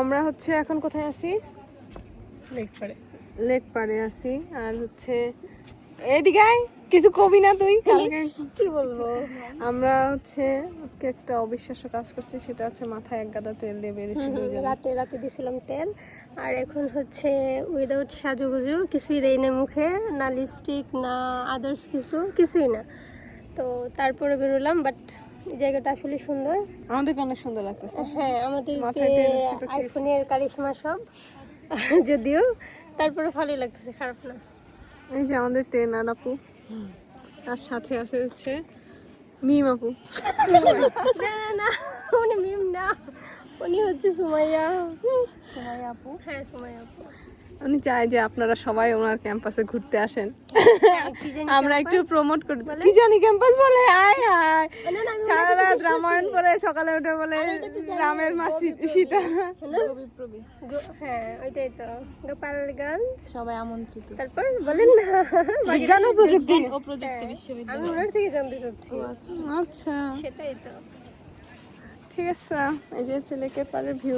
আমরা হচ্ছে এখন কোথায় আছি? লেক পাড়ে আছি। আর হচ্ছে এদিকে আয়, কিছু কবি না তুই? কালকে কি বলবো, আমরা হচ্ছে আজকে একটা অবিশ্বাস্য কাজ করছি, সেটা হচ্ছে মাথায় এক গাদা তেল দিয়ে বেরিয়েছি দুইজন। রাতে দিয়েছিলাম তেল, আর এখন হচ্ছে উইদাউট সাজুগুজু, কিছুই দেই না মুখে, না লিপস্টিক না আদার্স কিছুই না। তো তারপরে বেরোলাম, বাট এই জায়গাটা আসলে সুন্দর, আমাদেরকে অনেক সুন্দর লাগতেছে। হ্যাঁ আমাদেরকে মাথায় তেল এসেছে তো কি আইফোনের কারিশমা সব, যদিও তারপরে ভালোই লাগতেছে, খারাপ না। এই যে আমাদের ট্রেনার আপু, তার সাথে আছে হচ্ছে মিম আপু। না উনি মিম না, উনি হচ্ছে সুমাইয়া আপু। হ্যাঁ সুমাইয়া আপু। উনি চাই যে আপনারা সবাই ওনার ক্যাম্পাসে ঘুরতে আসেন, কি জানি আমরা একটু campus? প্রমোট করি। কি জানি ক্যাম্পাস বলে, আয় আয় না, না, আমি সারা ওনাকে রাত জিজ্ঞেস রামায়ণ করছি। পরে সকালে উঠে বলে এটা তো জানি, রামের মা গোবিপ্রবি। সীতা। হ্যাঁ ওইটাই তো, গোপালগঞ্জ সবাই আমন্ত্রিত। তারপর বলেন না, বিজ্ঞান ও প্রযুক্তি হ্যাঁ, আমি ওনার থেকে জানতে চাচ্ছি। আচ্ছা সেটাই তো। ঠিক আছে। এই যে হচ্ছে লেকের পাড়ের ভিউ